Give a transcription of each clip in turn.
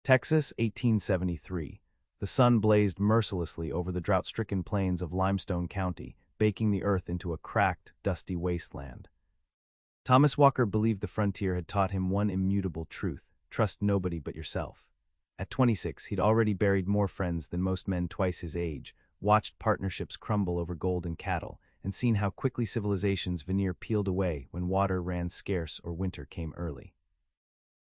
Texas, 1873. The sun blazed mercilessly over the drought-stricken plains of Limestone County, baking the earth into a cracked, dusty wasteland. Thomas Walker believed the frontier had taught him one immutable truth: trust nobody but yourself. At 26, he'd already buried more friends than most men twice his age, watched partnerships crumble over gold and cattle, and seen how quickly civilization's veneer peeled away when water ran scarce or winter came early.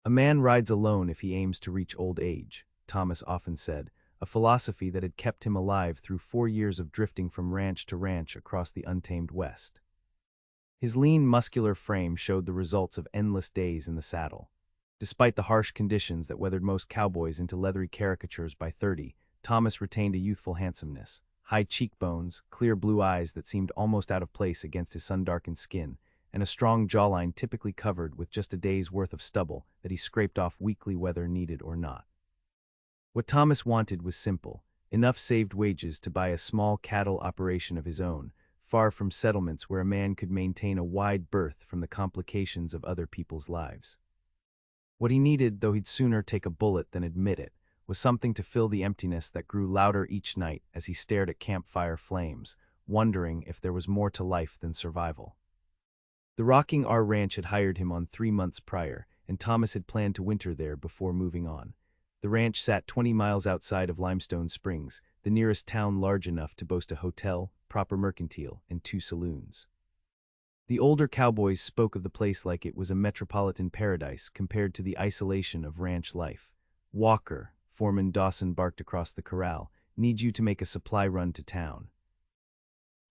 A man rides alone if he aims to reach old age, Thomas often said, a philosophy that had kept him alive through 4 years of drifting from ranch to ranch across the untamed West. His lean, muscular frame showed the results of endless days in the saddle. Despite the harsh conditions that weathered most cowboys into leathery caricatures by 30, Thomas retained a youthful handsomeness, high cheekbones, clear blue eyes that seemed almost out of place against his sun-darkened skin, and a strong jawline typically covered with just a day's worth of stubble that he scraped off weekly whether needed or not. What Thomas wanted was simple: enough saved wages to buy a small cattle operation of his own, far from settlements where a man could maintain a wide berth from the complications of other people's lives. What he needed, though he'd sooner take a bullet than admit it, was something to fill the emptiness that grew louder each night as he stared at campfire flames, wondering if there was more to life than survival. The Rocking R Ranch had hired him on 3 months prior, and Thomas had planned to winter there before moving on. The ranch sat 20 miles outside of Limestone Springs, the nearest town large enough to boast a hotel, proper mercantile, and 2 saloons. The older cowboys spoke of the place like it was a metropolitan paradise compared to the isolation of ranch life. "Walker," Foreman Dawson barked across the corral, "need you to make a supply run to town.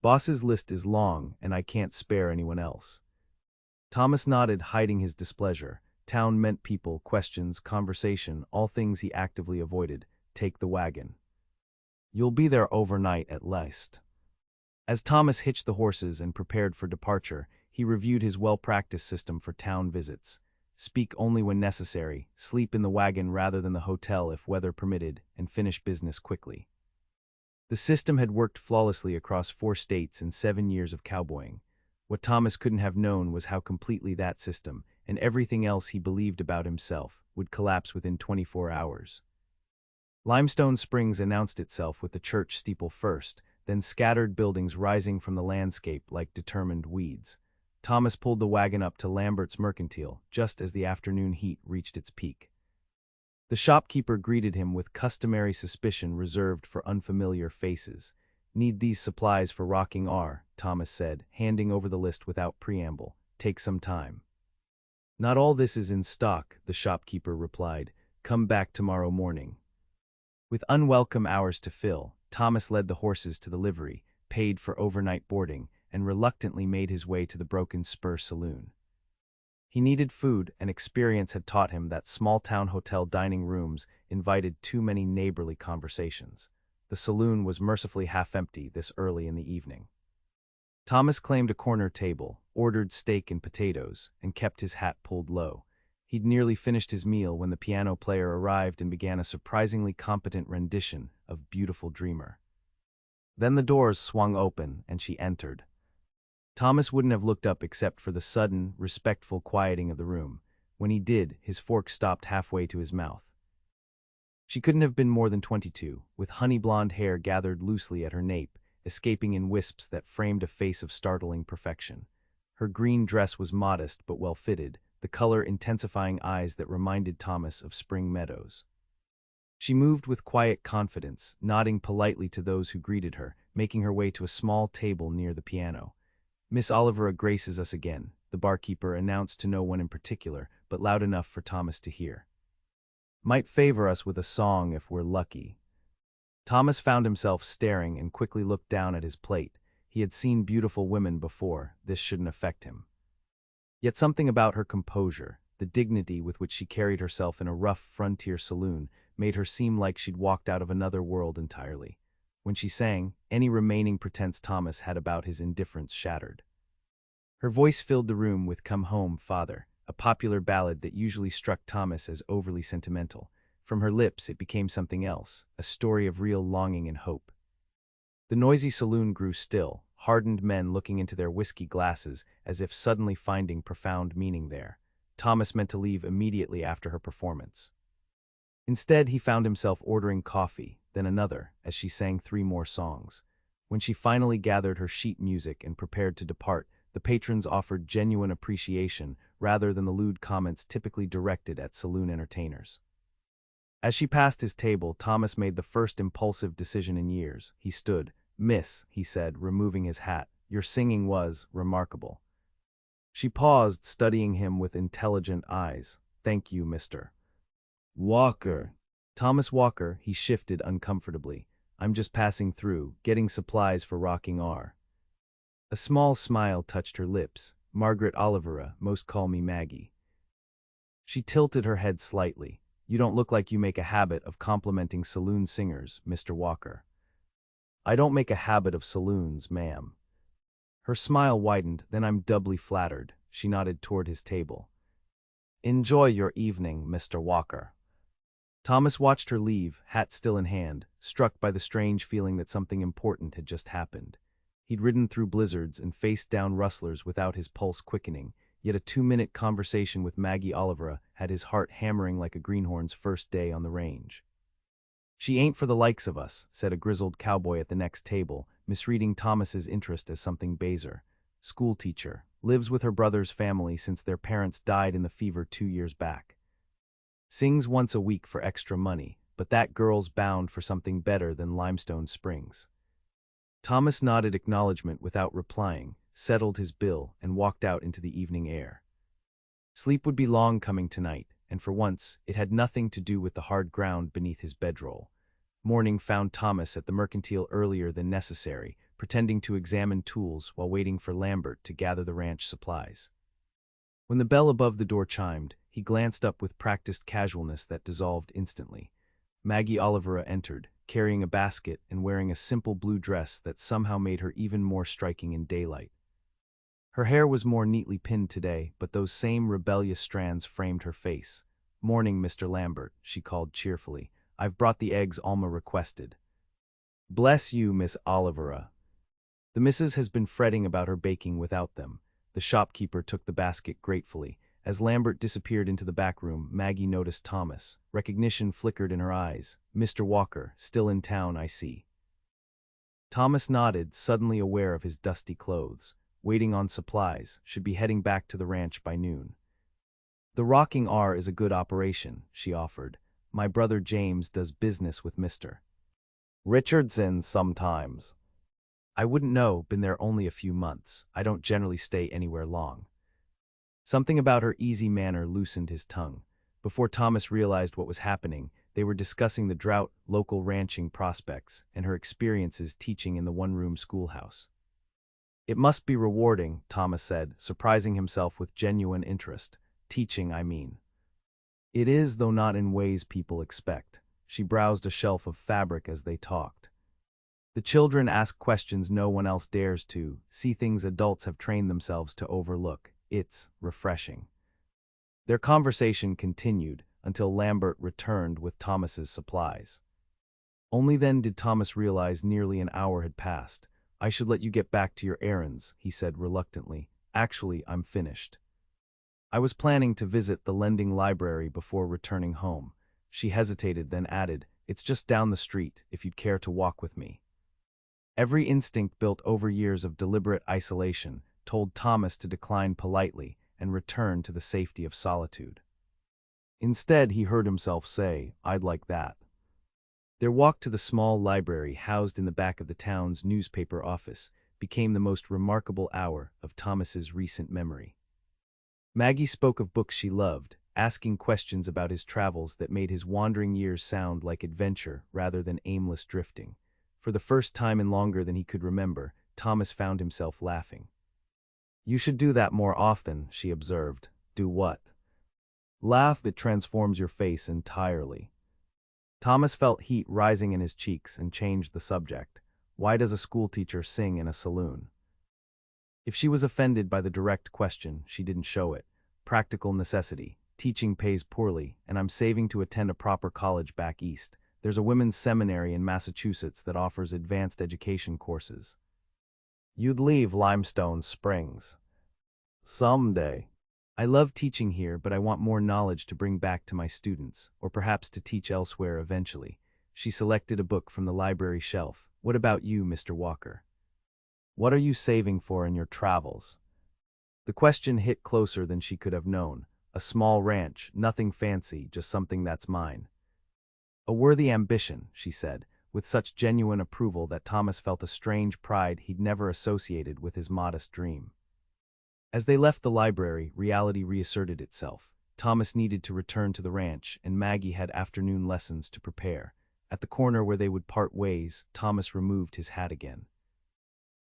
Boss's list is long, and I can't spare anyone else." Thomas nodded, hiding his displeasure. Town meant people, questions, conversation, all things he actively avoided. "Take the wagon. You'll be there overnight at least." As Thomas hitched the horses and prepared for departure, he reviewed his well-practiced system for town visits. Speak only when necessary, sleep in the wagon rather than the hotel if weather permitted, and finish business quickly. The system had worked flawlessly across 4 states in 7 years of cowboying. What Thomas couldn't have known was how completely that system, and everything else he believed about himself, would collapse within 24 hours. Limestone Springs announced itself with the church steeple first, then scattered buildings rising from the landscape like determined weeds. Thomas pulled the wagon up to Lambert's Mercantile just as the afternoon heat reached its peak. The shopkeeper greeted him with customary suspicion reserved for unfamiliar faces. "Need these supplies for Rocking R," Thomas said, handing over the list without preamble. "Take some time." "Not all this is in stock," the shopkeeper replied. "Come back tomorrow morning." With unwelcome hours to fill, Thomas led the horses to the livery, paid for overnight boarding, and reluctantly made his way to the Broken Spur Saloon. He needed food, and experience had taught him that small-town hotel dining rooms invited too many neighborly conversations. The saloon was mercifully half-empty this early in the evening. Thomas claimed a corner table, ordered steak and potatoes, and kept his hat pulled low. He'd nearly finished his meal when the piano player arrived and began a surprisingly competent rendition of "Beautiful Dreamer." Then the doors swung open, and she entered. Thomas wouldn't have looked up except for the sudden, respectful quieting of the room. When he did, his fork stopped halfway to his mouth. She couldn't have been more than 22, with honey-blonde hair gathered loosely at her nape, escaping in wisps that framed a face of startling perfection. Her green dress was modest but well-fitted, the color intensifying eyes that reminded Thomas of spring meadows. She moved with quiet confidence, nodding politely to those who greeted her, making her way to a small table near the piano. "Miss Olivera graces us again," the barkeeper announced to no one in particular, but loud enough for Thomas to hear. "Might favor us with a song if we're lucky." Thomas found himself staring and quickly looked down at his plate. He had seen beautiful women before. This shouldn't affect him. Yet something about her composure, the dignity with which she carried herself in a rough frontier saloon, made her seem like she'd walked out of another world entirely. When she sang, any remaining pretense Thomas had about his indifference shattered. Her voice filled the room with "Come Home, Father," a popular ballad that usually struck Thomas as overly sentimental. From her lips it became something else, a story of real longing and hope. The noisy saloon grew still, hardened men looking into their whiskey glasses as if suddenly finding profound meaning there. Thomas meant to leave immediately after her performance. Instead, he found himself ordering coffee, then another, as she sang 3 more songs. When she finally gathered her sheet music and prepared to depart, the patrons offered genuine appreciation rather than the lewd comments typically directed at saloon entertainers. As she passed his table, Thomas made the first impulsive decision in years. He stood. "Miss," he said, removing his hat, "your singing was remarkable." She paused, studying him with intelligent eyes. "Thank you, Mr. Walker." "Thomas Walker," he shifted uncomfortably. "I'm just passing through, getting supplies for rocking R." A small smile touched her lips. "Margaret Olivera, most call me Maggie." She tilted her head slightly. "You don't look like you make a habit of complimenting saloon singers, Mr. Walker." "I don't make a habit of saloons, ma'am." Her smile widened. "Then I'm doubly flattered." She nodded toward his table. "Enjoy your evening, Mr. Walker." Thomas watched her leave, hat still in hand, struck by the strange feeling that something important had just happened. He'd ridden through blizzards and faced down rustlers without his pulse quickening, yet a 2-minute conversation with Maggie Olivera had his heart hammering like a greenhorn's first day on the range. "She ain't for the likes of us," said a grizzled cowboy at the next table, misreading Thomas's interest as something baser. "Schoolteacher, lives with her brother's family since their parents died in the fever 2 years back. Sings once a week for extra money, but that girl's bound for something better than Limestone Springs." Thomas nodded acknowledgement without replying, settled his bill, and walked out into the evening air. Sleep would be long coming tonight, and for once, it had nothing to do with the hard ground beneath his bedroll. Morning found Thomas at the mercantile earlier than necessary, pretending to examine tools while waiting for Lambert to gather the ranch supplies. When the bell above the door chimed, he glanced up with practiced casualness that dissolved instantly. Maggie Olivera entered, carrying a basket and wearing a simple blue dress that somehow made her even more striking in daylight. Her hair was more neatly pinned today, but those same rebellious strands framed her face. "Morning, Mr. Lambert," she called cheerfully. "I've brought the eggs Alma requested." "Bless you, Miss Olivera." The missus has been fretting about her baking without them. The shopkeeper took the basket gratefully. As Lambert disappeared into the back room, Maggie noticed Thomas. Recognition flickered in her eyes. "Mr. Walker, still in town, I see." Thomas nodded, suddenly aware of his dusty clothes. Waiting on supplies, should be heading back to the ranch by noon. "The rocking R is a good operation," she offered. "My brother James does business with Mr. Richardson sometimes." "I wouldn't know, been there only a few months. I don't generally stay anywhere long." Something about her easy manner loosened his tongue. Before Thomas realized what was happening, they were discussing the drought, local ranching prospects, and her experiences teaching in the one-room schoolhouse. "It must be rewarding," Thomas said, surprising himself with genuine interest. "Teaching, I mean." "It is, though not in ways people expect." She browsed a shelf of fabric as they talked. "The children ask questions no one else dares to, see things adults have trained themselves to overlook. It's refreshing." Their conversation continued until Lambert returned with Thomas's supplies. Only then did Thomas realize nearly an hour had passed. "I should let you get back to your errands," he said reluctantly. "Actually, I'm finished. I was planning to visit the lending library before returning home." She hesitated, then added, "It's just down the street, if you'd care to walk with me." Every instinct built over years of deliberate isolation told Thomas to decline politely and return to the safety of solitude. Instead, he heard himself say, "I'd like that." Their walk to the small library housed in the back of the town's newspaper office became the most remarkable hour of Thomas's recent memory. Maggie spoke of books she loved, asking questions about his travels that made his wandering years sound like adventure rather than aimless drifting. For the first time in longer than he could remember, Thomas found himself laughing. "You should do that more often," she observed. "Do what?" "Laugh. It transforms your face entirely." Thomas felt heat rising in his cheeks and changed the subject. "Why does a schoolteacher sing in a saloon?" If she was offended by the direct question, she didn't show it. "Practical necessity. Teaching pays poorly, and I'm saving to attend a proper college back east. There's a women's seminary in Massachusetts that offers advanced education courses." "You'd leave Limestone Springs." "Someday." I love teaching here, but I want more knowledge to bring back to my students, or perhaps to teach elsewhere eventually. She selected a book from the library shelf. What about you, Mr. Walker? What are you saving for in your travels? The question hit closer than she could have known. A small ranch, nothing fancy, just something that's mine. A worthy ambition, she said, with such genuine approval that Thomas felt a strange pride he'd never associated with his modest dream. As they left the library, reality reasserted itself. Thomas needed to return to the ranch, and Maggie had afternoon lessons to prepare. At the corner where they would part ways, Thomas removed his hat again.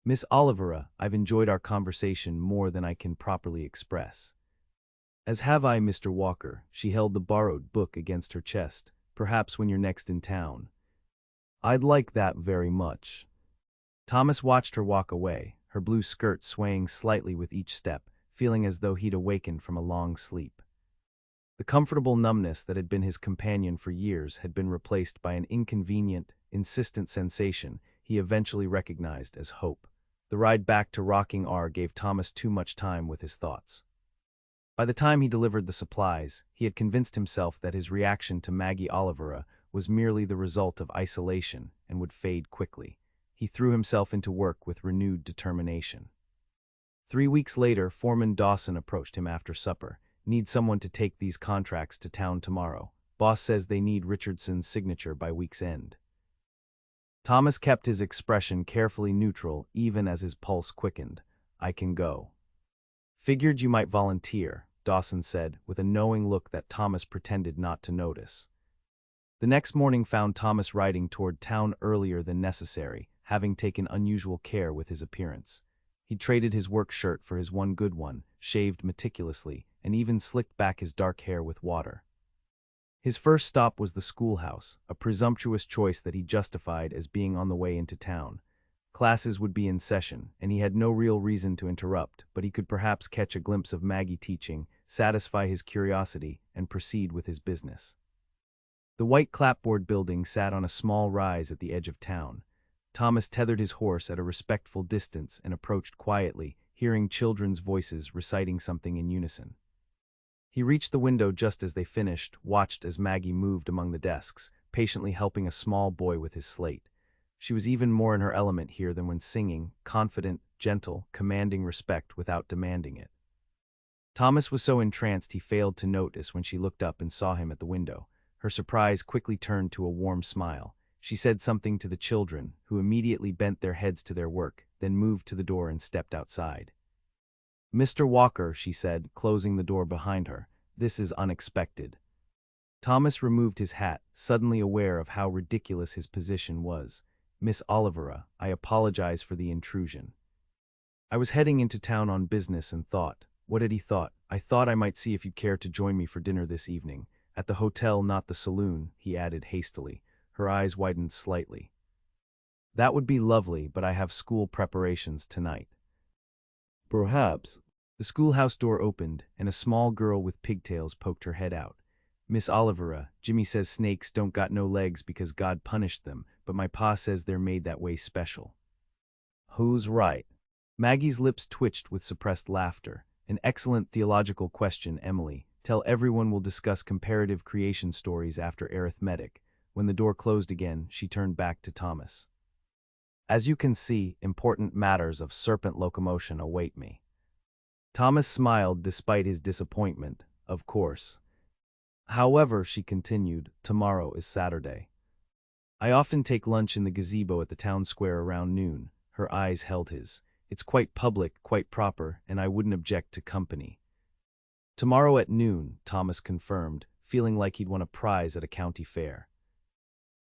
Miss Olivera, I've enjoyed our conversation more than I can properly express. As have I, Mr. Walker. She held the borrowed book against her chest. Perhaps when you're next in town. I'd like that very much. Thomas watched her walk away, her blue skirt swaying slightly with each step, feeling as though he'd awakened from a long sleep. The comfortable numbness that had been his companion for years had been replaced by an inconvenient, insistent sensation he eventually recognized as hope. The ride back to Rocking R gave Thomas too much time with his thoughts. By the time he delivered the supplies, he had convinced himself that his reaction to Maggie Olivera was merely the result of isolation and would fade quickly. He threw himself into work with renewed determination. 3 weeks later, Foreman Dawson approached him after supper. Need someone to take these contracts to town tomorrow. Boss says they need Richardson's signature by week's end. Thomas kept his expression carefully neutral even as his pulse quickened. I can go. Figured you might volunteer, Dawson said, with a knowing look that Thomas pretended not to notice. The next morning found Thomas riding toward town earlier than necessary, having taken unusual care with his appearance. He traded his work shirt for his one good one, shaved meticulously, and even slicked back his dark hair with water. His first stop was the schoolhouse, a presumptuous choice that he justified as being on the way into town. Classes would be in session, and he had no real reason to interrupt, but he could perhaps catch a glimpse of Maggie teaching, satisfy his curiosity, and proceed with his business. The white clapboard building sat on a small rise at the edge of town. Thomas tethered his horse at a respectful distance and approached quietly, hearing children's voices reciting something in unison. He reached the window just as they finished, watched as Maggie moved among the desks, patiently helping a small boy with his slate. She was even more in her element here than when singing, confident, gentle, commanding respect without demanding it. Thomas was so entranced he failed to notice when she looked up and saw him at the window. Her surprise quickly turned to a warm smile. She said something to the children, who immediately bent their heads to their work, then moved to the door and stepped outside. Mr. Walker, she said, closing the door behind her, this is unexpected. Thomas removed his hat, suddenly aware of how ridiculous his position was. Miss Olivera, I apologize for the intrusion. I was heading into town on business and thought. What had he thought? I thought I might see if you'd care to join me for dinner this evening. At the hotel, not the saloon, he added hastily. Her eyes widened slightly. That would be lovely, but I have school preparations tonight. Perhaps. The schoolhouse door opened, and a small girl with pigtails poked her head out. Miss Olivera, Jimmy says snakes don't got no legs because God punished them, but my pa says they're made that way special. Who's right? Maggie's lips twitched with suppressed laughter. An excellent theological question, Emily. Tell everyone we'll discuss comparative creation stories after arithmetic. When the door closed again, she turned back to Thomas. As you can see, important matters of serpent locomotion await me. Thomas smiled despite his disappointment, of course. However, she continued, tomorrow is Saturday. I often take lunch in the gazebo at the town square around noon. Her eyes held his. It's quite public, quite proper, and I wouldn't object to company. Tomorrow at noon, Thomas confirmed, feeling like he'd won a prize at a county fair.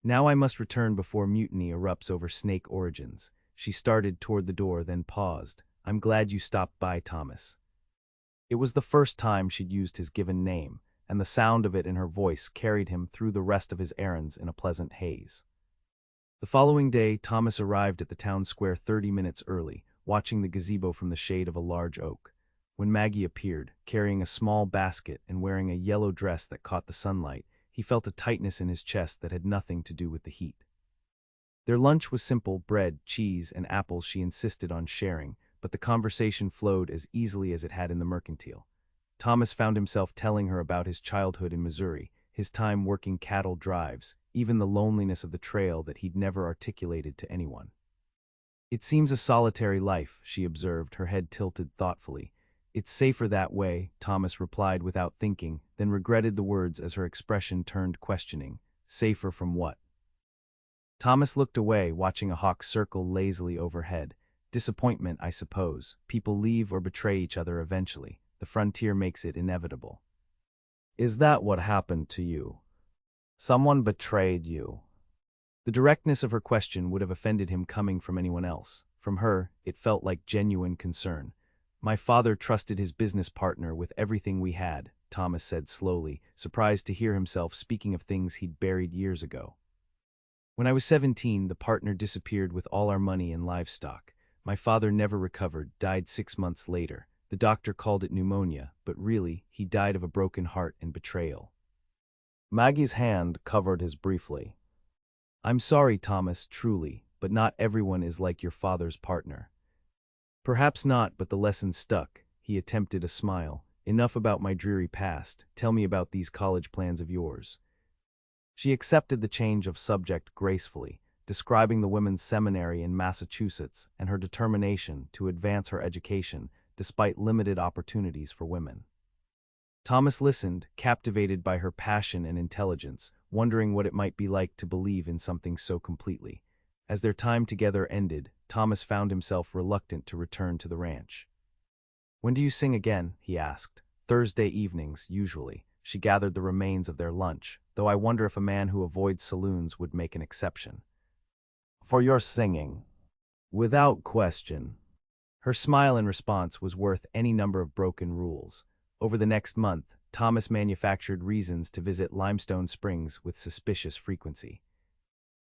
Now I must return before mutiny erupts over snake origins. She started toward the door, then paused. I'm glad you stopped by, Thomas. It was the first time she'd used his given name, and the sound of it in her voice carried him through the rest of his errands in a pleasant haze. The following day, Thomas arrived at the town square 30 minutes early, watching the gazebo from the shade of a large oak. When Maggie appeared, carrying a small basket and wearing a yellow dress that caught the sunlight, he felt a tightness in his chest that had nothing to do with the heat. Their lunch was simple: bread, cheese, and apples she insisted on sharing, but the conversation flowed as easily as it had in the mercantile. Thomas found himself telling her about his childhood in Missouri, his time working cattle drives, even the loneliness of the trail that he'd never articulated to anyone. "It seems a solitary life," she observed, her head tilted thoughtfully. "It's safer that way," Thomas replied without thinking, then regretted the words as her expression turned questioning. Safer from what? Thomas looked away, watching a hawk circle lazily overhead. Disappointment, I suppose. People leave or betray each other eventually. The frontier makes it inevitable. "Is that what happened to you? Someone betrayed you?" The directness of her question would have offended him coming from anyone else. From her, it felt like genuine concern. "My father trusted his business partner with everything we had," Thomas said slowly, surprised to hear himself speaking of things he'd buried years ago. "When I was 17, the partner disappeared with all our money and livestock. My father never recovered, died 6 months later. The doctor called it pneumonia, but really, he died of a broken heart and betrayal." Maggie's hand covered his briefly. "I'm sorry, Thomas, truly, but not everyone is like your father's partner." "Perhaps not, but the lesson stuck." He attempted a smile. "Enough about my dreary past. Tell me about these college plans of yours." She accepted the change of subject gracefully, describing the women's seminary in Massachusetts and her determination to advance her education despite limited opportunities for women. Thomas listened, captivated by her passion and intelligence, wondering what it might be like to believe in something so completely. As their time together ended, Thomas found himself reluctant to return to the ranch. "When do you sing again?" he asked. "Thursday evenings, usually." She gathered the remains of their lunch, though I wonder if a man who avoids saloons would make an exception. "For your singing." "Without question." Her smile in response was worth any number of broken rules. Over the next month, Thomas manufactured reasons to visit Limestone Springs with suspicious frequency.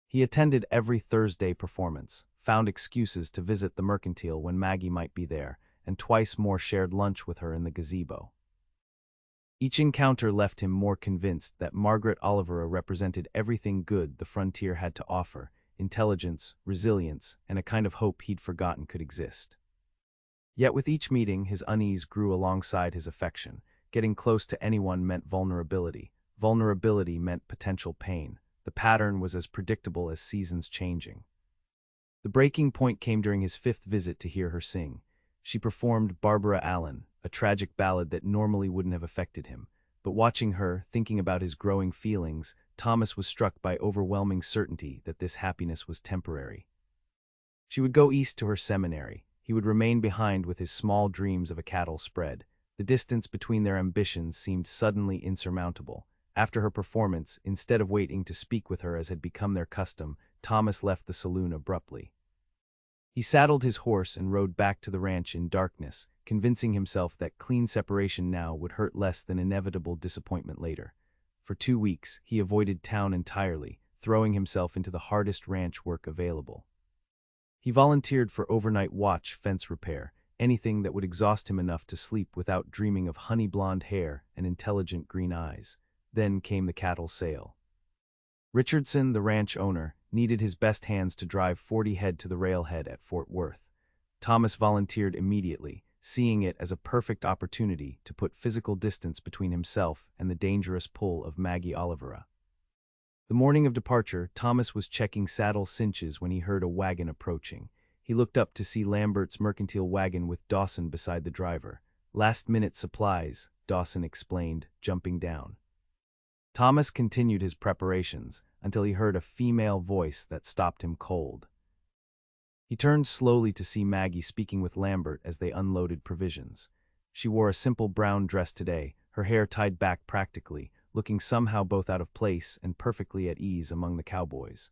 He attended every Thursday performance, found excuses to visit the mercantile when Maggie might be there, and twice more shared lunch with her in the gazebo. Each encounter left him more convinced that Maggie Olivera represented everything good the frontier had to offer: intelligence, resilience, and a kind of hope he'd forgotten could exist. Yet with each meeting, his unease grew alongside his affection. Getting close to anyone meant vulnerability. Vulnerability meant potential pain. The pattern was as predictable as seasons changing. The breaking point came during his 5th visit to hear her sing. She performed Barbara Allen, a tragic ballad that normally wouldn't have affected him. But watching her, thinking about his growing feelings, Thomas was struck by overwhelming certainty that this happiness was temporary. She would go east to her seminary. He would remain behind with his small dreams of a cattle spread. The distance between their ambitions seemed suddenly insurmountable. After her performance, instead of waiting to speak with her as had become their custom, Thomas left the saloon abruptly. He saddled his horse and rode back to the ranch in darkness, convincing himself that clean separation now would hurt less than inevitable disappointment later. For 2 weeks, he avoided town entirely, throwing himself into the hardest ranch work available. He volunteered for overnight watch, fence repair, anything that would exhaust him enough to sleep without dreaming of honey blonde hair and intelligent green eyes. Then came the cattle sale. Richardson, the ranch owner, needed his best hands to drive 40 head to the railhead at Fort Worth. Thomas volunteered immediately, seeing it as a perfect opportunity to put physical distance between himself and the dangerous pull of Maggie Olivera. The morning of departure, Thomas was checking saddle cinches when he heard a wagon approaching. He looked up to see Lambert's mercantile wagon with Dawson beside the driver. "Last-minute supplies," Dawson explained, jumping down. Thomas continued his preparations until he heard a female voice that stopped him cold. He turned slowly to see Maggie speaking with Lambert as they unloaded provisions. She wore a simple brown dress today, her hair tied back practically, looking somehow both out of place and perfectly at ease among the cowboys.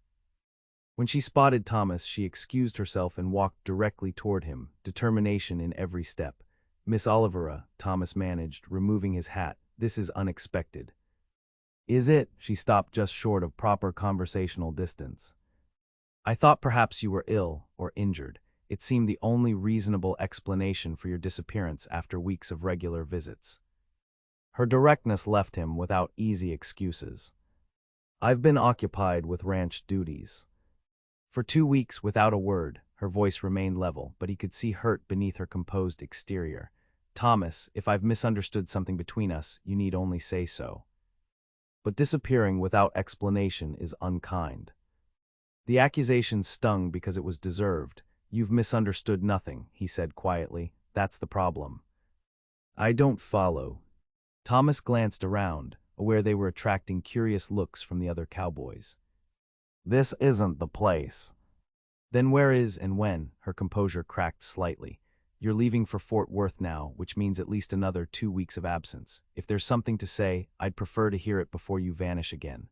When she spotted Thomas, she excused herself and walked directly toward him, determination in every step. "Miss Olivera," Thomas managed, removing his hat, "this is unexpected." "Is it?" She stopped just short of proper conversational distance. "I thought perhaps you were ill or injured. It seemed the only reasonable explanation for your disappearance after weeks of regular visits." Her directness left him without easy excuses. "I've been occupied with ranch duties." For 2 weeks, without a word, her voice remained level, but he could see hurt beneath her composed exterior. Thomas, if I've misunderstood something between us, you need only say so. But disappearing without explanation is unkind. The accusation stung because it was deserved. You've misunderstood nothing, he said quietly. That's the problem. I don't follow. Thomas glanced around, aware they were attracting curious looks from the other cowboys. This isn't the place. Then where is and when? Her composure cracked slightly. You're leaving for Fort Worth now, which means at least another 2 weeks of absence. If there's something to say, I'd prefer to hear it before you vanish again.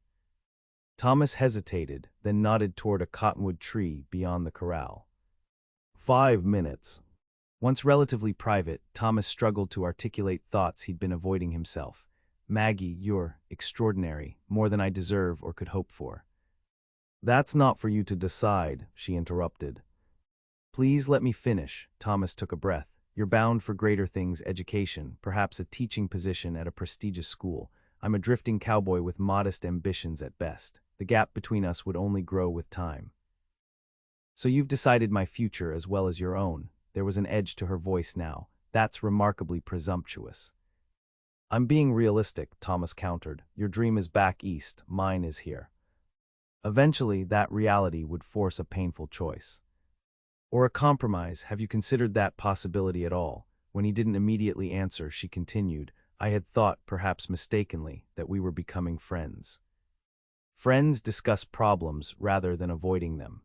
Thomas hesitated, then nodded toward a cottonwood tree beyond the corral. 5 minutes. Once relatively private, Thomas struggled to articulate thoughts he'd been avoiding himself. Maggie, you're extraordinary, more than I deserve or could hope for. That's not for you to decide, she interrupted. Please let me finish. Thomas took a breath. You're bound for greater things, education, perhaps a teaching position at a prestigious school. I'm a drifting cowboy with modest ambitions at best. The gap between us would only grow with time. So you've decided my future as well as your own. There was an edge to her voice now. That's remarkably presumptuous. I'm being realistic, Thomas countered. Your dream is back east, mine is here. Eventually, that reality would force a painful choice. Or a compromise. Have you considered that possibility at all? When he didn't immediately answer, she continued, I had thought, perhaps mistakenly, that we were becoming friends. Friends discuss problems rather than avoiding them.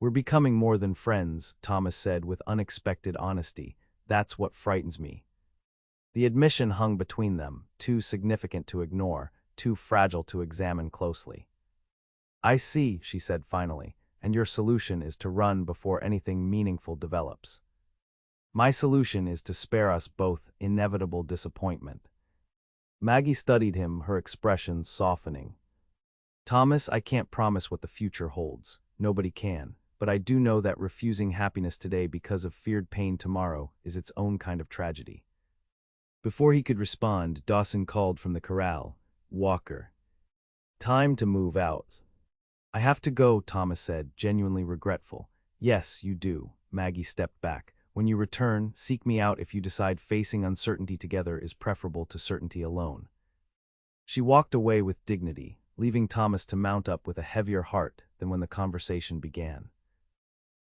We're becoming more than friends, Thomas said with unexpected honesty. That's what frightens me. The admission hung between them, too significant to ignore, too fragile to examine closely. I see, she said finally, and your solution is to run before anything meaningful develops. My solution is to spare us both inevitable disappointment. Maggie studied him, her expression softening. Thomas, I can't promise what the future holds. Nobody can. But I do know that refusing happiness today because of feared pain tomorrow is its own kind of tragedy. Before he could respond, Dawson called from the corral. Walker. Time to move out. I have to go, Thomas said, genuinely regretful. Yes, you do. Maggie stepped back. When you return, seek me out if you decide facing uncertainty together is preferable to certainty alone. She walked away with dignity, leaving Thomas to mount up with a heavier heart than when the conversation began.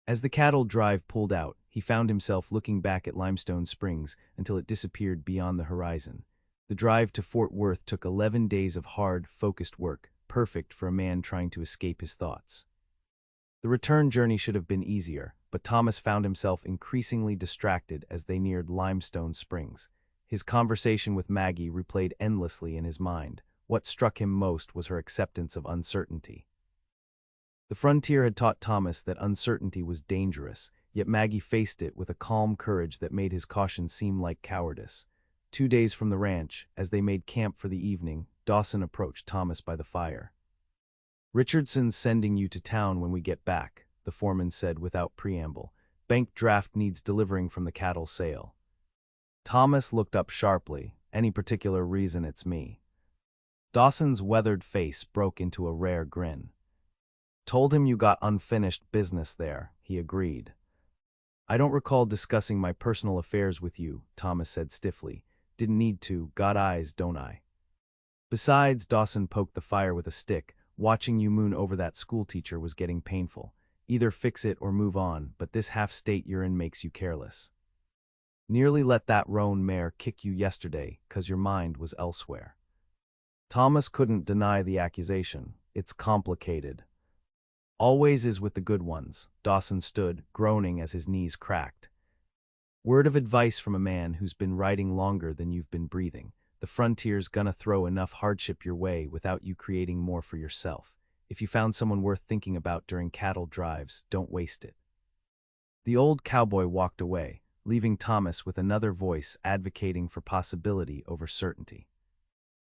As the cattle drive pulled out, he found himself looking back at Limestone Springs until it disappeared beyond the horizon. The drive to Fort Worth took 11 days of hard, focused work, perfect for a man trying to escape his thoughts. The return journey should have been easier, but Thomas found himself increasingly distracted as they neared Limestone Springs. His conversation with Maggie replayed endlessly in his mind. What struck him most was her acceptance of uncertainty. The frontier had taught Thomas that uncertainty was dangerous, yet Maggie faced it with a calm courage that made his caution seem like cowardice. 2 days from the ranch, as they made camp for the evening, Dawson approached Thomas by the fire. Richardson's sending you to town when we get back, the foreman said without preamble. Bank draft needs delivering from the cattle sale. Thomas looked up sharply. Any particular reason? It's me. Dawson's weathered face broke into a rare grin. Told him you got unfinished business there, he agreed. I don't recall discussing my personal affairs with you, Thomas said stiffly. Didn't need to, got eyes, don't I? Besides, Dawson poked the fire with a stick. Watching you moon over that schoolteacher was getting painful. Either fix it or move on, but this half-state you're in makes you careless. Nearly let that roan mare kick you yesterday, 'cause your mind was elsewhere. Thomas couldn't deny the accusation. It's complicated. Always is with the good ones. Dawson stood, groaning as his knees cracked. Word of advice from a man who's been riding longer than you've been breathing. The frontier's gonna throw enough hardship your way without you creating more for yourself. If you found someone worth thinking about during cattle drives, don't waste it. The old cowboy walked away, leaving Thomas with another voice advocating for possibility over certainty.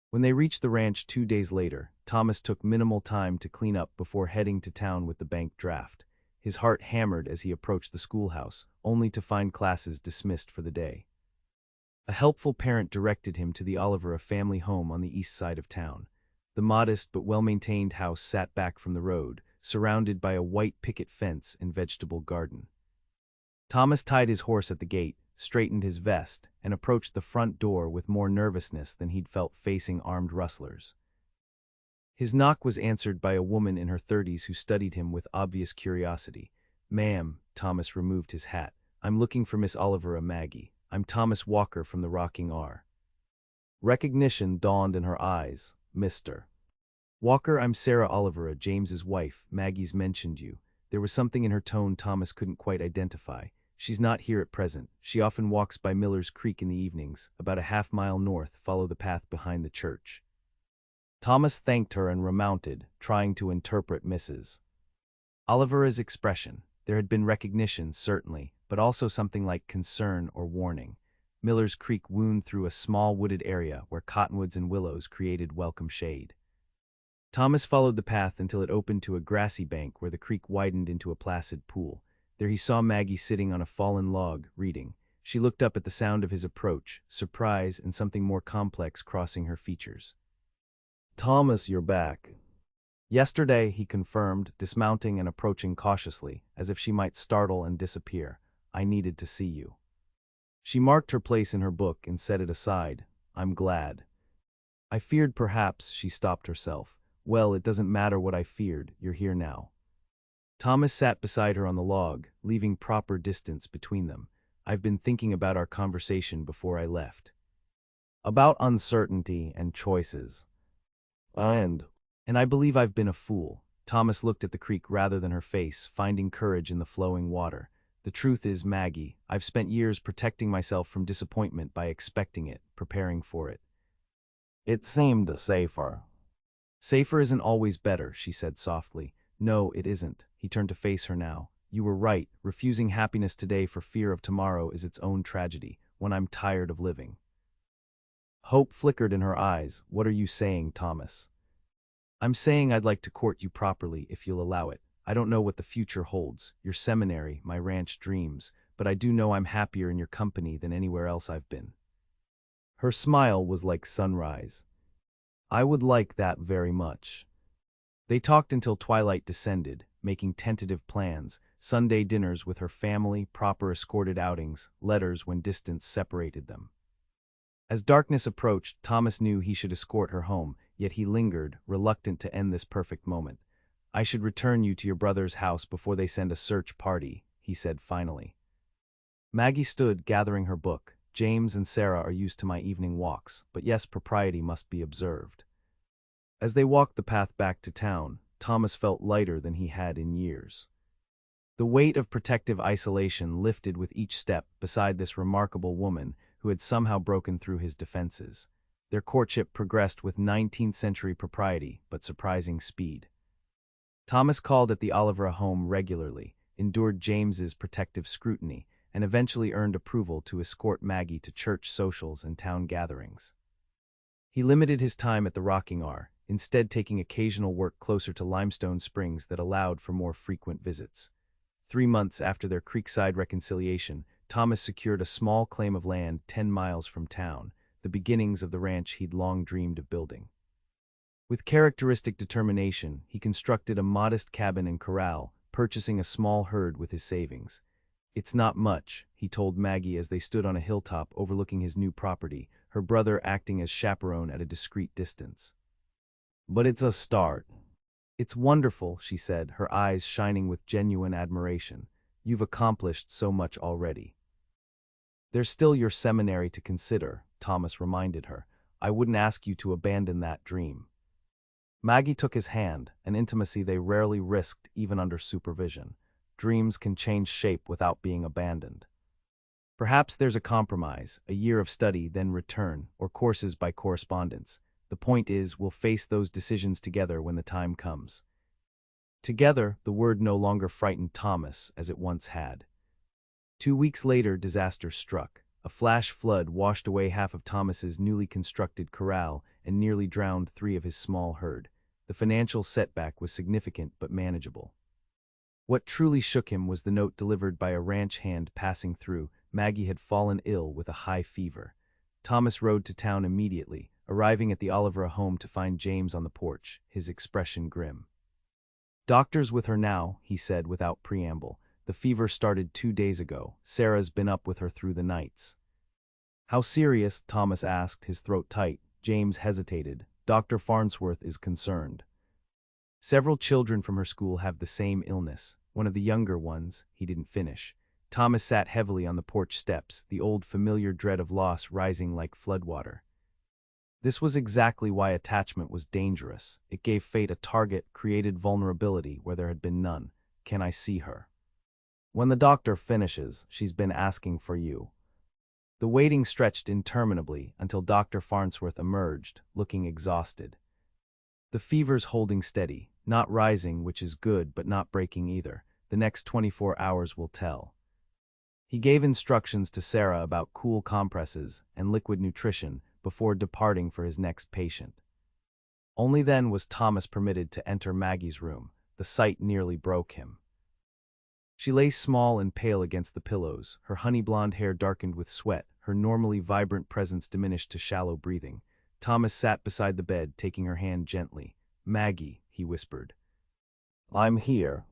When they reached the ranch 2 days later, Thomas took minimal time to clean up before heading to town with the bank draft. His heart hammered as he approached the schoolhouse, only to find classes dismissed for the day. A helpful parent directed him to the Olivera family home on the east side of town. The modest but well-maintained house sat back from the road, surrounded by a white picket fence and vegetable garden. Thomas tied his horse at the gate, straightened his vest, and approached the front door with more nervousness than he'd felt facing armed rustlers. His knock was answered by a woman in her 30s who studied him with obvious curiosity. "Ma'am," Thomas removed his hat, "I'm looking for Miss Olivera Maggie. I'm Thomas Walker from the Rocking R." Recognition dawned in her eyes. "Mr. Walker, I'm Sarah Olivera, James's wife. Maggie's mentioned you." There was something in her tone Thomas couldn't quite identify. "She's not here at present. She often walks by Miller's Creek in the evenings, about a half-mile north. Follow the path behind the church." Thomas thanked her and remounted, trying to interpret Mrs. Olivera's expression. There had been recognition, certainly, but also something like concern or warning. Miller's Creek wound through a small wooded area where cottonwoods and willows created welcome shade. Thomas followed the path until it opened to a grassy bank where the creek widened into a placid pool. There he saw Maggie sitting on a fallen log, reading. She looked up at the sound of his approach, surprise and something more complex crossing her features. "Thomas, you're back." "Yesterday," he confirmed, dismounting and approaching cautiously, as if she might startle and disappear. "I needed to see you." She marked her place in her book and set it aside. "I'm glad." "I feared perhaps," she stopped herself. "Well, it doesn't matter what I feared, you're here now." Thomas sat beside her on the log, leaving proper distance between them. "I've been thinking about our conversation before I left. About uncertainty and choices. And I believe I've been a fool." Thomas looked at the creek rather than her face, finding courage in the flowing water. "The truth is, Maggie, I've spent years protecting myself from disappointment by expecting it, preparing for it. It seemed safer." "Safer isn't always better," she said softly. "No, it isn't." He turned to face her now. "You were right. Refusing happiness today for fear of tomorrow is its own tragedy, when I'm tired of living." Hope flickered in her eyes. "What are you saying, Thomas?" "I'm saying I'd like to court you properly, if you'll allow it. I don't know what the future holds, your seminary, my ranch dreams, but I do know I'm happier in your company than anywhere else I've been." Her smile was like sunrise. "I would like that very much." They talked until twilight descended, making tentative plans, Sunday dinners with her family, proper escorted outings, letters when distance separated them. As darkness approached, Thomas knew he should escort her home, yet he lingered, reluctant to end this perfect moment. "I should return you to your brother's house before they send a search party," he said finally. Maggie stood, gathering her book. "James and Sarah are used to my evening walks, but yes, propriety must be observed." As they walked the path back to town, Thomas felt lighter than he had in years. The weight of protective isolation lifted with each step beside this remarkable woman who had somehow broken through his defenses. Their courtship progressed with 19th-century propriety but surprising speed. Thomas called at the Olivera home regularly, endured James's protective scrutiny, and eventually earned approval to escort Maggie to church socials and town gatherings. He limited his time at the Rocking R, instead taking occasional work closer to Limestone Springs that allowed for more frequent visits. 3 months after their creekside reconciliation, Thomas secured a small claim of land 10 miles from town, the beginnings of the ranch he'd long dreamed of building. With characteristic determination, he constructed a modest cabin and corral, purchasing a small herd with his savings. "It's not much," he told Maggie as they stood on a hilltop overlooking his new property, her brother acting as chaperone at a discreet distance. "But it's a start." "It's wonderful," she said, her eyes shining with genuine admiration. "You've accomplished so much already." "There's still your seminary to consider," Thomas reminded her. "I wouldn't ask you to abandon that dream." Maggie took his hand, an intimacy they rarely risked even under supervision. Dreams can change shape without being abandoned. "Perhaps there's a compromise, a year of study, then return, or courses by correspondence. The point is, we'll face those decisions together when the time comes." Together, the word no longer frightened Thomas as it once had. 2 weeks later, disaster struck. A flash flood washed away half of Thomas's newly constructed corral and nearly drowned 3 of his small herd. The financial setback was significant but manageable. What truly shook him was the note delivered by a ranch hand passing through. Maggie had fallen ill with a high fever. Thomas rode to town immediately, arriving at the Olivera home to find James on the porch, his expression grim. "Doctor's with her now," he said without preamble. The fever started 2 days ago. Sarah's been up with her through the nights. How serious? Thomas asked, his throat tight. James hesitated. Dr. Farnsworth is concerned. Several children from her school have the same illness. One of the younger ones, he didn't finish. Thomas sat heavily on the porch steps, the old familiar dread of loss rising like floodwater. This was exactly why attachment was dangerous. It gave fate a target, created vulnerability where there had been none. Can I see her? When the doctor finishes, she's been asking for you. The waiting stretched interminably until Dr. Farnsworth emerged, looking exhausted. The fever's holding steady, not rising, which is good, but not breaking either. The next 24 hours will tell. He gave instructions to Sarah about cool compresses and liquid nutrition before departing for his next patient. Only then was Thomas permitted to enter Maggie's room. The sight nearly broke him. She lay small and pale against the pillows, her honey-blonde hair darkened with sweat, her normally vibrant presence diminished to shallow breathing. Thomas sat beside the bed, taking her hand gently. "Maggie," he whispered. "I'm here."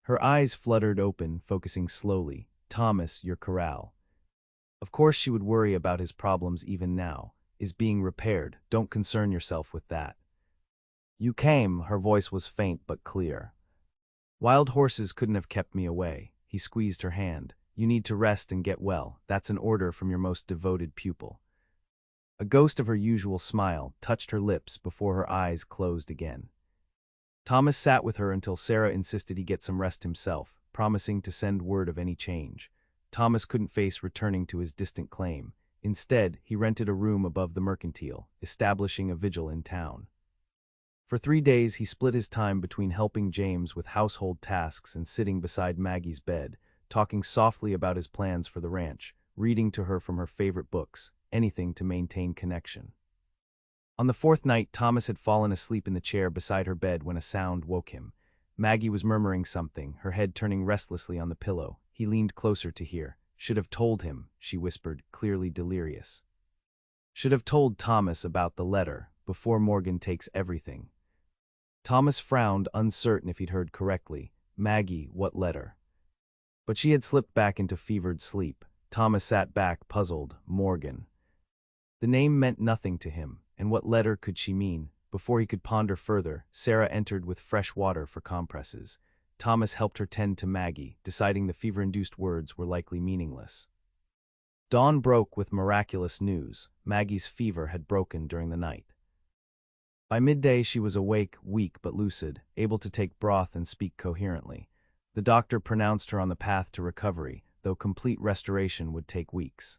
Her eyes fluttered open, focusing slowly. "Thomas, your corral." Of course she would worry about his problems even now. Is being repaired. Don't concern yourself with that. "You came," her voice was faint but clear. "Wild horses couldn't have kept me away." He squeezed her hand. "You need to rest and get well. That's an order from your most devoted pupil." A ghost of her usual smile touched her lips before her eyes closed again. Thomas sat with her until Sarah insisted he get some rest himself, promising to send word of any change. Thomas couldn't face returning to his distant claim. Instead, he rented a room above the mercantile, establishing a vigil in town. For 3 days he split his time between helping James with household tasks and sitting beside Maggie's bed, talking softly about his plans for the ranch, reading to her from her favorite books, anything to maintain connection. On the 4th night, Thomas had fallen asleep in the chair beside her bed when a sound woke him. Maggie was murmuring something, her head turning restlessly on the pillow. He leaned closer to hear. "Should have told him," she whispered, clearly delirious. "Should have told Thomas about the letter, before Morgan takes everything." Thomas frowned, uncertain if he'd heard correctly. "Maggie, what letter?" But she had slipped back into fevered sleep. Thomas sat back, puzzled. Morgan. The name meant nothing to him, and what letter could she mean? Before he could ponder further, Sarah entered with fresh water for compresses. Thomas helped her tend to Maggie, deciding the fever-induced words were likely meaningless. Dawn broke with miraculous news. Maggie's fever had broken during the night. By midday she was awake, weak but lucid, able to take broth and speak coherently. The doctor pronounced her on the path to recovery, though complete restoration would take weeks.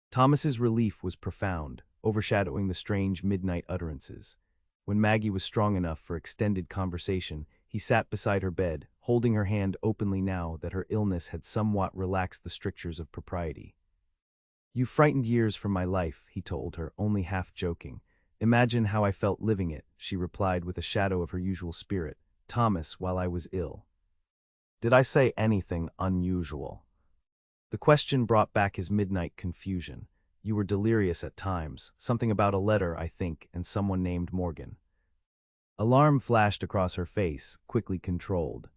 Thomas's relief was profound, overshadowing the strange midnight utterances. When Maggie was strong enough for extended conversation, he sat beside her bed, holding her hand openly now that her illness had somewhat relaxed the strictures of propriety. "You frightened years from my life," he told her, only half joking. "Imagine how I felt living it," she replied with a shadow of her usual spirit. "Thomas, while I was ill." "Did I say anything unusual?" The question brought back his midnight confusion. "You were delirious at times. Something about a letter, I think, and someone named Morgan." Alarm flashed across her face, quickly controlled.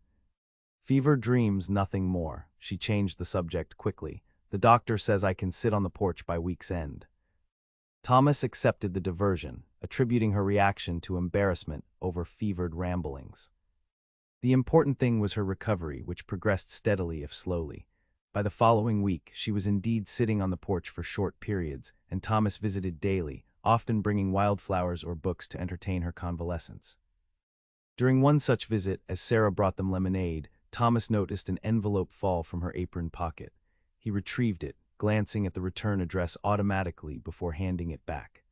"Fever dreams, nothing more." She changed the subject quickly. "The doctor says I can sit on the porch by week's end." Thomas accepted the diversion, attributing her reaction to embarrassment over fevered ramblings. The important thing was her recovery, which progressed steadily if slowly. By the following week, she was indeed sitting on the porch for short periods, and Thomas visited daily, often bringing wildflowers or books to entertain her convalescence. During one such visit, as Sarah brought them lemonade, Thomas noticed an envelope fall from her apron pocket. He retrieved it, glancing at the return address automatically before handing it back.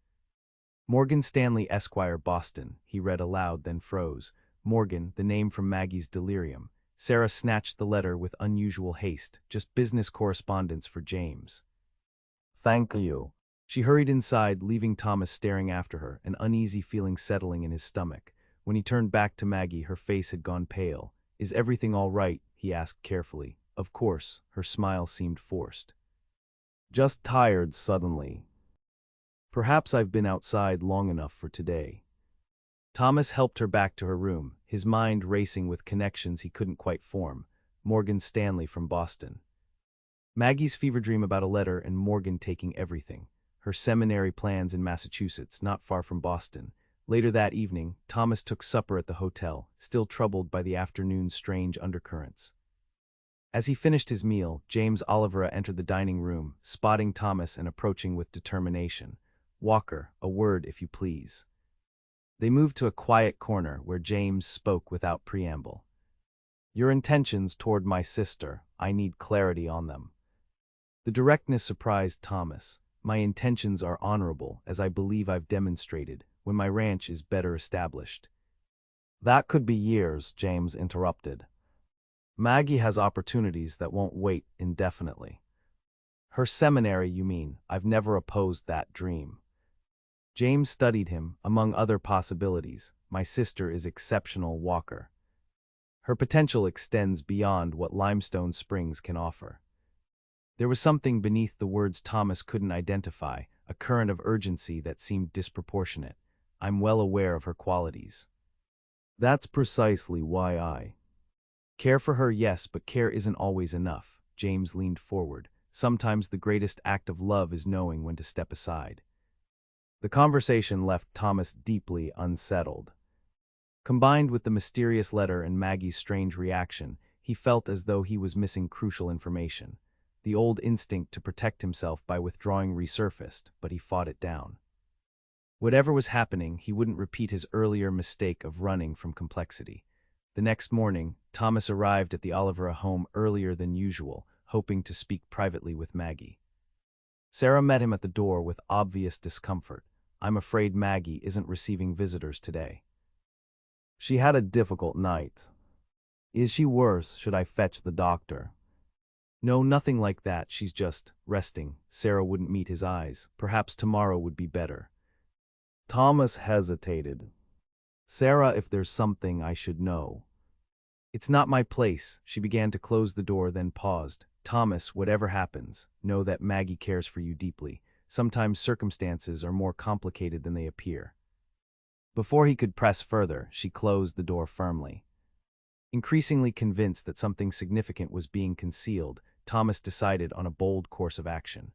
"Morgan Stanley Esquire, Boston," he read aloud, then froze. Morgan, the name from Maggie's delirium. Sarah snatched the letter with unusual haste, just business correspondence for James. "Thank you." She hurried inside, leaving Thomas staring after her, an uneasy feeling settling in his stomach. When he turned back to Maggie, her face had gone pale. "Is everything all right?" he asked carefully. "Of course." Her smile seemed forced. "Just tired suddenly. Perhaps I've been outside long enough for today." Thomas helped her back to her room, his mind racing with connections he couldn't quite form. Morgan Stanley from Boston. Maggie's fever dream about a letter and Morgan taking everything. Her seminary plans in Massachusetts, not far from Boston. Later that evening, Thomas took supper at the hotel, still troubled by the afternoon's strange undercurrents. As he finished his meal, James Olivera entered the dining room, spotting Thomas and approaching with determination. "Walker, a word if you please." They moved to a quiet corner where James spoke without preamble. "Your intentions toward my sister, I need clarity on them." The directness surprised Thomas. "My intentions are honorable, as I believe I've demonstrated, when my ranch is better established." "That could be years," James interrupted. "Maggie has opportunities that won't wait indefinitely." "Her seminary, you mean? I've never opposed that dream." James studied him. "Among other possibilities, my sister is exceptional, Walker. Her potential extends beyond what Limestone Springs can offer." There was something beneath the words Thomas couldn't identify, a current of urgency that seemed disproportionate. "I'm well aware of her qualities." "That's precisely why I care for her, yes, but care isn't always enough." James leaned forward. "Sometimes the greatest act of love is knowing when to step aside." The conversation left Thomas deeply unsettled. Combined with the mysterious letter and Maggie's strange reaction, he felt as though he was missing crucial information. The old instinct to protect himself by withdrawing resurfaced, but he fought it down. Whatever was happening, he wouldn't repeat his earlier mistake of running from complexity. The next morning, Thomas arrived at the Olivera home earlier than usual, hoping to speak privately with Maggie. Sarah met him at the door with obvious discomfort. "I'm afraid Maggie isn't receiving visitors today." "She had a difficult night." "Is she worse? Should I fetch the doctor?" "No, nothing like that. She's just resting." Sarah wouldn't meet his eyes. "Perhaps tomorrow would be better." Thomas hesitated. "Sarah, if there's something I should know." "It's not my place." She began to close the door, then paused. "Thomas, whatever happens, know that Maggie cares for you deeply. Sometimes circumstances are more complicated than they appear." Before he could press further, she closed the door firmly. Increasingly convinced that something significant was being concealed, Thomas decided on a bold course of action.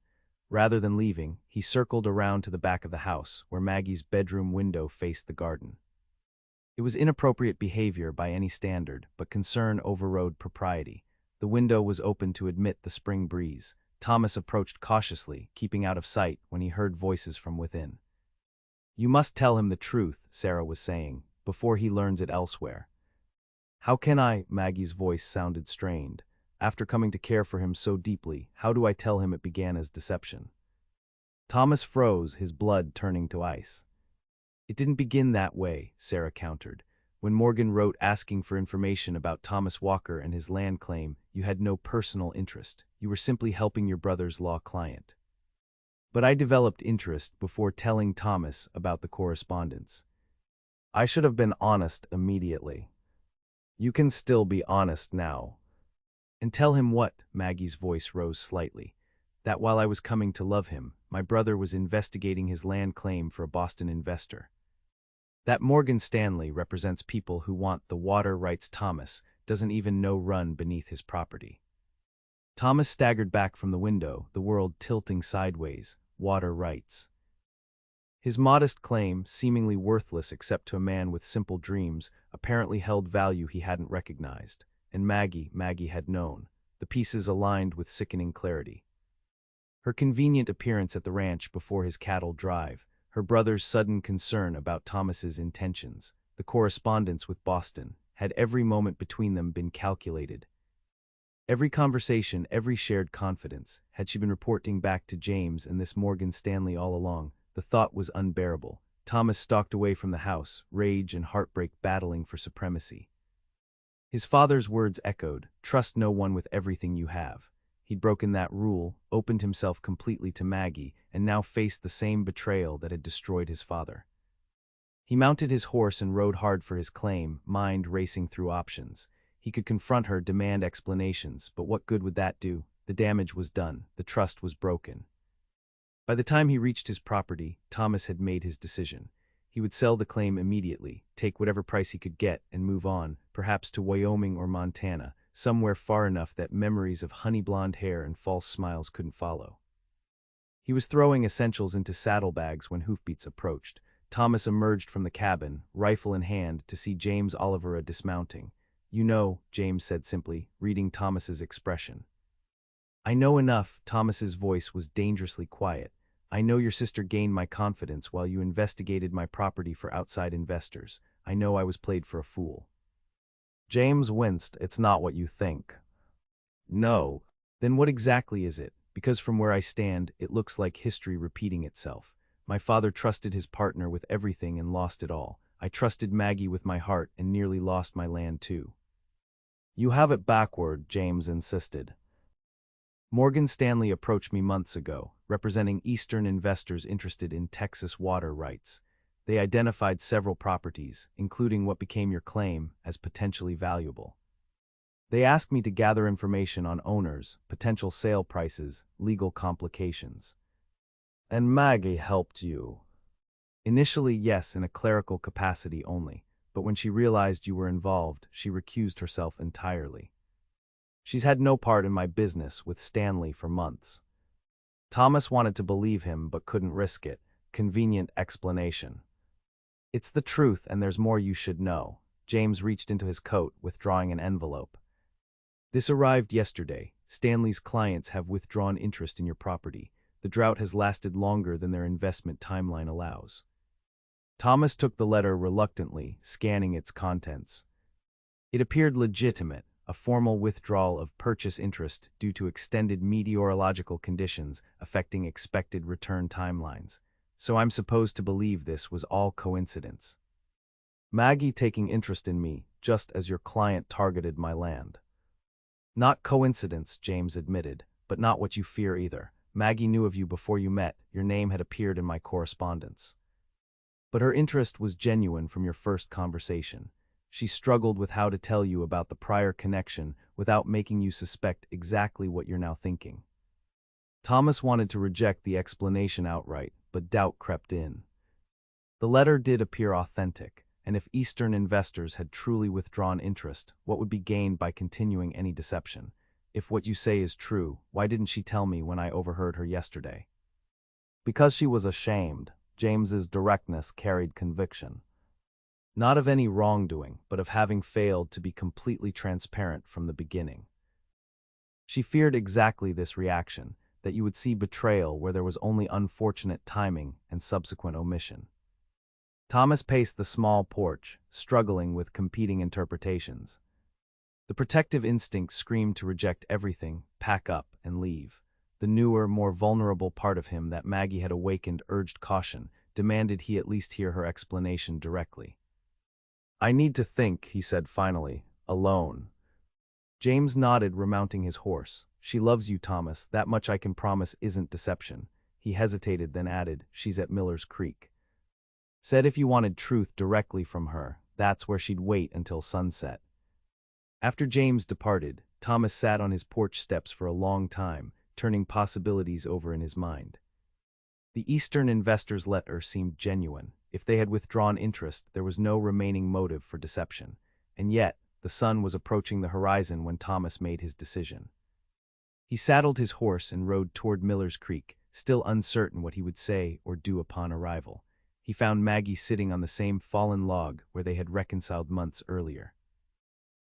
Rather than leaving, he circled around to the back of the house, where Maggie's bedroom window faced the garden. It was inappropriate behavior by any standard, but concern overrode propriety. The window was open to admit the spring breeze. Thomas approached cautiously, keeping out of sight when he heard voices from within. "You must tell him the truth," Sarah was saying, "before he learns it elsewhere." "How can I?" Maggie's voice sounded strained. "After coming to care for him so deeply, how do I tell him it began as deception?" Thomas froze, his blood turning to ice. "It didn't begin that way," Sarah countered. "When Morgan wrote asking for information about Thomas Walker and his land claim, you had no personal interest. You were simply helping your brother's law client." "But I developed interest before telling Thomas about the correspondence. I should have been honest immediately." "You can still be honest now." "And tell him what?" Maggie's voice rose slightly. "That while I was coming to love him, my brother was investigating his land claim for a Boston investor. That Morgan Stanley represents people who want the water rights Thomas doesn't even know run beneath his property." Thomas staggered back from the window, the world tilting sideways. Water rights. His modest claim, seemingly worthless except to a man with simple dreams, apparently held value he hadn't recognized. And Maggie had known. The pieces aligned with sickening clarity. Her convenient appearance at the ranch before his cattle drive, her brother's sudden concern about Thomas's intentions, the correspondence with Boston, had every moment between them been calculated. Every conversation, every shared confidence, had she been reporting back to James and this Morgan Stanley all along. The thought was unbearable. Thomas stalked away from the house, rage and heartbreak battling for supremacy. His father's words echoed, "Trust no one with everything you have." He'd broken that rule, opened himself completely to Maggie, and now faced the same betrayal that had destroyed his father. He mounted his horse and rode hard for his claim, mind racing through options. He could confront her, demand explanations, but what good would that do? The damage was done, the trust was broken. By the time he reached his property, Thomas had made his decision. He would sell the claim immediately, take whatever price he could get, and move on, perhaps to Wyoming or Montana, somewhere far enough that memories of honey-blonde hair and false smiles couldn't follow. He was throwing essentials into saddlebags when hoofbeats approached. Thomas emerged from the cabin, rifle in hand, to see James Olivera dismounting. "You know," James said simply, reading Thomas's expression. "I know enough." Thomas's voice was dangerously quiet. "I know your sister gained my confidence while you investigated my property for outside investors. I know I was played for a fool." James winced. "It's not what you think." "No." "Then what exactly is it? Because from where I stand, it looks like history repeating itself. My father trusted his partner with everything and lost it all. I trusted Maggie with my heart and nearly lost my land too." "You have it backward," James insisted. "Morgan Stanley approached me months ago, representing Eastern investors interested in Texas water rights. They identified several properties, including what became your claim, as potentially valuable. They asked me to gather information on owners, potential sale prices, legal complications." "And Maggie helped you?" "Initially, yes, in a clerical capacity only, but when she realized you were involved, she recused herself entirely. She's had no part in my business with Stanley for months." Thomas wanted to believe him but couldn't risk it. Convenient explanation. "It's the truth, and there's more you should know." James reached into his coat, withdrawing an envelope. "This arrived yesterday. Stanley's clients have withdrawn interest in your property. The drought has lasted longer than their investment timeline allows." Thomas took the letter reluctantly, scanning its contents. It appeared legitimate, a formal withdrawal of purchase interest due to extended meteorological conditions affecting expected return timelines. So I'm supposed to believe this was all coincidence. Maggie taking interest in me, just as your client targeted my land. "Not coincidence," James admitted, "but not what you fear either. Maggie knew of you before you met. Your name had appeared in my correspondence. But her interest was genuine from your first conversation. She struggled with how to tell you about the prior connection without making you suspect exactly what you're now thinking." Thomas wanted to reject the explanation outright, but doubt crept in. The letter did appear authentic, and if Eastern investors had truly withdrawn interest, what would be gained by continuing any deception? "If what you say is true, why didn't she tell me when I overheard her yesterday?" "Because she was ashamed." James's directness carried conviction. "Not of any wrongdoing, but of having failed to be completely transparent from the beginning. She feared exactly this reaction, that you would see betrayal where there was only unfortunate timing and subsequent omission." Thomas paced the small porch, struggling with competing interpretations. The protective instinct screamed to reject everything, pack up, and leave. The newer, more vulnerable part of him that Maggie had awakened urged caution, demanded he at least hear her explanation directly. "I need to think," he said finally, "alone." James nodded, remounting his horse. "She loves you, Thomas, that much I can promise isn't deception." He hesitated, then added, "She's at Miller's Creek. Said if you wanted truth directly from her, that's where she'd wait until sunset." After James departed, Thomas sat on his porch steps for a long time, turning possibilities over in his mind. The Eastern investor's letter seemed genuine. If they had withdrawn interest, there was no remaining motive for deception. And yet, the sun was approaching the horizon when Thomas made his decision. He saddled his horse and rode toward Miller's Creek, still uncertain what he would say or do upon arrival. He found Maggie sitting on the same fallen log where they had reconciled months earlier.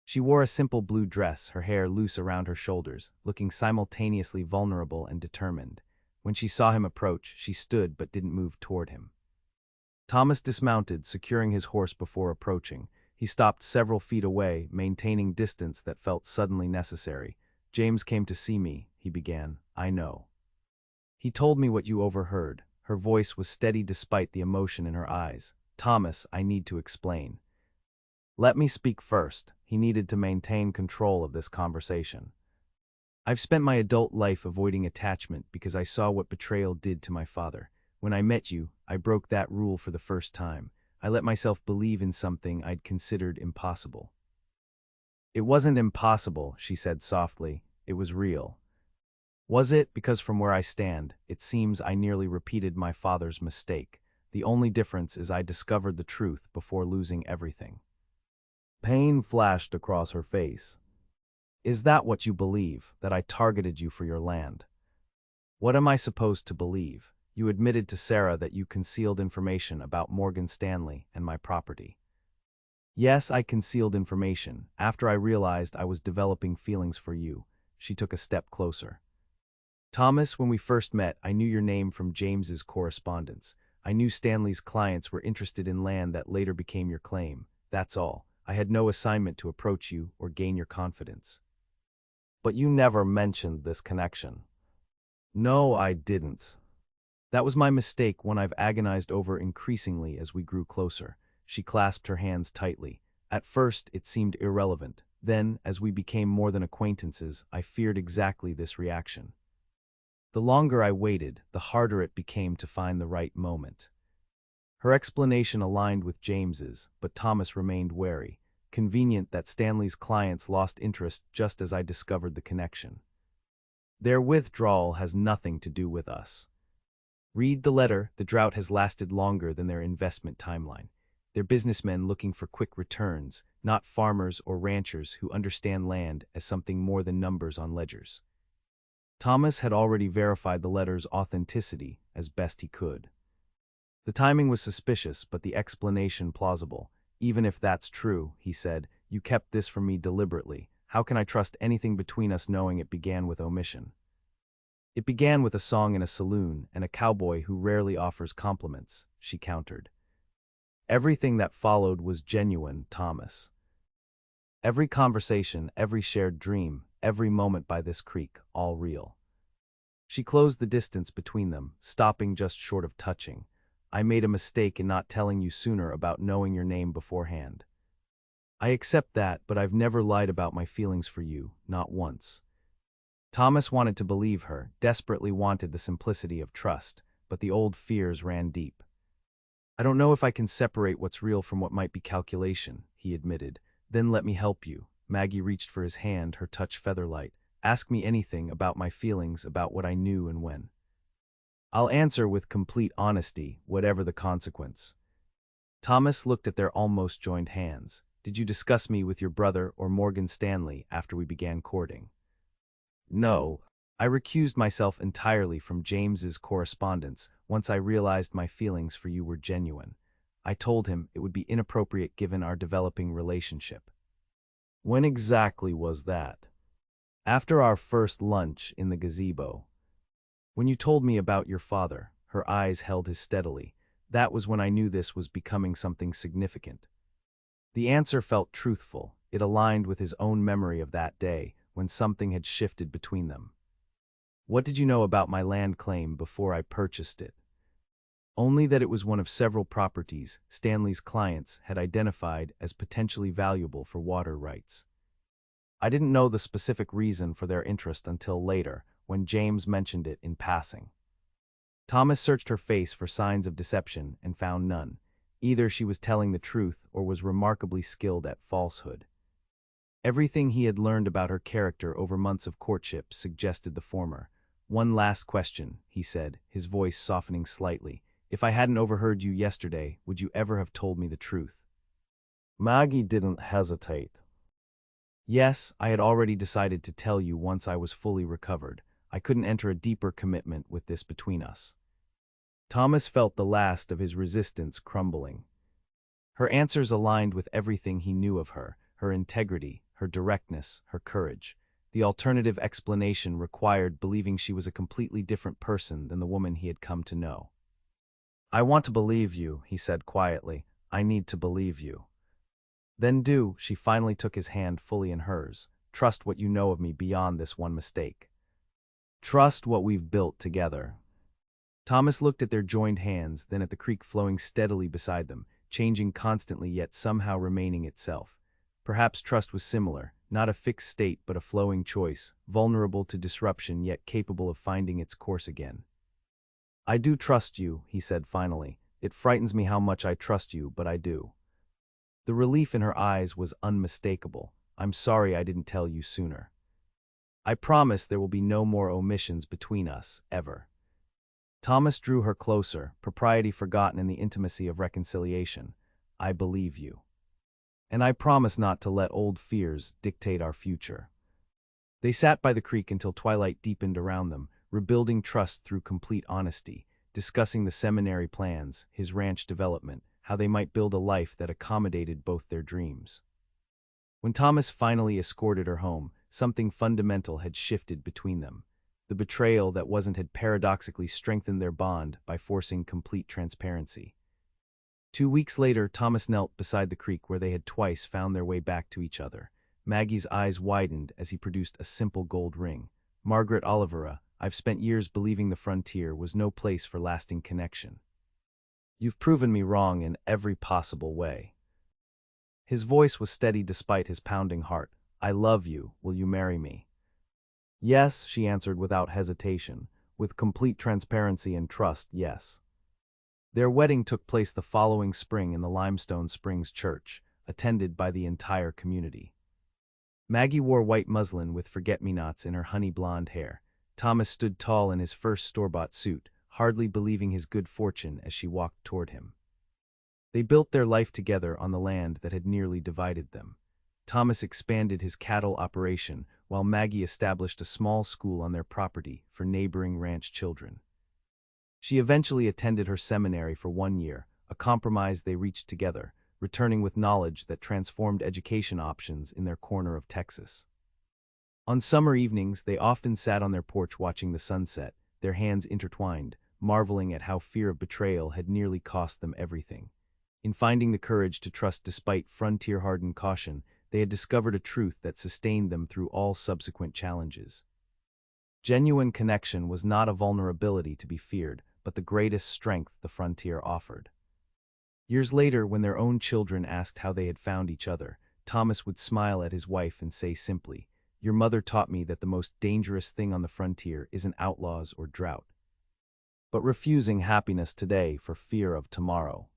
She wore a simple blue dress, her hair loose around her shoulders, looking simultaneously vulnerable and determined. When she saw him approach, she stood but didn't move toward him. Thomas dismounted, securing his horse before approaching. He stopped several feet away, maintaining distance that felt suddenly necessary. "James came to see me," he began. "I know. He told me what you overheard." Her voice was steady despite the emotion in her eyes. "Thomas, I need to explain." "Let me speak first." He needed to maintain control of this conversation. "I've spent my adult life avoiding attachment because I saw what betrayal did to my father. When I met you, I broke that rule for the first time. I let myself believe in something I'd considered impossible." "It wasn't impossible," she said softly. "It was real." "Was it? Because from where I stand, it seems I nearly repeated my father's mistake. The only difference is I discovered the truth before losing everything." Pain flashed across her face. Is that what you believe, that I targeted you for your land? What am I supposed to believe? You admitted to Sarah that you concealed information about Morgan Stanley and my property. Yes, I concealed information. After I realized I was developing feelings for you, she took a step closer. Thomas, when we first met, I knew your name from James's correspondence. I knew Stanley's clients were interested in land that later became your claim. That's all. I had no assignment to approach you or gain your confidence. But you never mentioned this connection. No, I didn't. That was my mistake, one I've agonized over increasingly as we grew closer. She clasped her hands tightly. At first, it seemed irrelevant. Then, as we became more than acquaintances, I feared exactly this reaction. The longer I waited, the harder it became to find the right moment. Her explanation aligned with James's, but Thomas remained wary. Convenient that Stanley's clients lost interest just as I discovered the connection. Their withdrawal has nothing to do with us. Read the letter. The drought has lasted longer than their investment timeline. They're businessmen looking for quick returns, not farmers or ranchers who understand land as something more than numbers on ledgers. Thomas had already verified the letter's authenticity as best he could. The timing was suspicious, but the explanation plausible. Even if that's true, he said, you kept this from me deliberately. How can I trust anything between us knowing it began with omission? It began with a song in a saloon and a cowboy who rarely offers compliments, she countered. Everything that followed was genuine, Thomas. Every conversation, every shared dream, every moment by this creek, all real. She closed the distance between them, stopping just short of touching. I made a mistake in not telling you sooner about knowing your name beforehand. I accept that, but I've never lied about my feelings for you, not once. Thomas wanted to believe her, desperately wanted the simplicity of trust, but the old fears ran deep. I don't know if I can separate what's real from what might be calculation, he admitted. Then let me help you. Maggie reached for his hand, her touch feather-light. Ask me anything about my feelings, about what I knew and when. I'll answer with complete honesty, whatever the consequence. Thomas looked at their almost joined hands. Did you discuss me with your brother or Morgan Stanley after we began courting? No. I recused myself entirely from James's correspondence once I realized my feelings for you were genuine. I told him it would be inappropriate given our developing relationship. When exactly was that? After our first lunch in the gazebo. When you told me about your father, her eyes held his steadily. That was when I knew this was becoming something significant. The answer felt truthful. It aligned with his own memory of that day, when something had shifted between them. What did you know about my land claim before I purchased it? Only that it was one of several properties Stanley's clients had identified as potentially valuable for water rights. I didn't know the specific reason for their interest until later, when James mentioned it in passing. Thomas searched her face for signs of deception and found none. Either she was telling the truth or was remarkably skilled at falsehood. Everything he had learned about her character over months of courtship suggested the former. One last question, he said, his voice softening slightly. If I hadn't overheard you yesterday, would you ever have told me the truth? Maggie didn't hesitate. Yes, I had already decided to tell you once I was fully recovered. I couldn't enter a deeper commitment with this between us. Thomas felt the last of his resistance crumbling. Her answers aligned with everything he knew of her, her integrity, her directness, her courage. The alternative explanation required believing she was a completely different person than the woman he had come to know. I want to believe you, he said quietly. I need to believe you. Then do, she finally took his hand fully in hers. Trust what you know of me beyond this one mistake. Trust what we've built together. Thomas looked at their joined hands, then at the creek flowing steadily beside them, changing constantly yet somehow remaining itself. Perhaps trust was similar, not a fixed state but a flowing choice, vulnerable to disruption yet capable of finding its course again. I do trust you, he said finally. It frightens me how much I trust you, but I do. The relief in her eyes was unmistakable. I'm sorry I didn't tell you sooner. I promise there will be no more omissions between us, ever. Thomas drew her closer, propriety forgotten in the intimacy of reconciliation. I believe you. And I promise not to let old fears dictate our future. They sat by the creek until twilight deepened around them, rebuilding trust through complete honesty, discussing the seminary plans, his ranch development, how they might build a life that accommodated both their dreams. When Thomas finally escorted her home, something fundamental had shifted between them. The betrayal that wasn't had paradoxically strengthened their bond by forcing complete transparency. 2 weeks later, Thomas knelt beside the creek where they had twice found their way back to each other. Maggie's eyes widened as he produced a simple gold ring. Margaret Olivera, I've spent years believing the frontier was no place for lasting connection. You've proven me wrong in every possible way. His voice was steady despite his pounding heart. I love you. Will you marry me? Yes, she answered without hesitation. With complete transparency and trust, yes. Their wedding took place the following spring in the Limestone Springs Church, attended by the entire community. Maggie wore white muslin with forget-me-nots in her honey blonde hair. Thomas stood tall in his first store-bought suit, hardly believing his good fortune as she walked toward him. They built their life together on the land that had nearly divided them. Thomas expanded his cattle operation, while Maggie established a small school on their property for neighboring ranch children. She eventually attended her seminary for 1 year, a compromise they reached together, returning with knowledge that transformed education options in their corner of Texas. On summer evenings, they often sat on their porch watching the sunset, their hands intertwined, marveling at how fear of betrayal had nearly cost them everything. In finding the courage to trust despite frontier-hardened caution, they had discovered a truth that sustained them through all subsequent challenges. Genuine connection was not a vulnerability to be feared, but the greatest strength the frontier offered. Years later, when their own children asked how they had found each other, Thomas would smile at his wife and say simply, "Your mother taught me that the most dangerous thing on the frontier isn't outlaws or drought, but refusing happiness today for fear of tomorrow."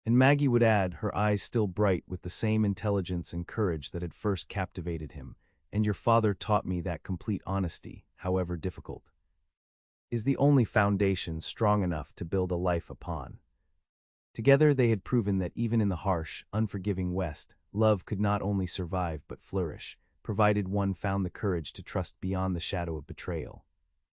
And Maggie would add, her eyes still bright with the same intelligence and courage that had first captivated him, "And your father taught me that complete honesty, however difficult, is the only foundation strong enough to build a life upon." Together they had proven that even in the harsh, unforgiving West, love could not only survive but flourish, provided one found the courage to trust beyond the shadow of betrayal.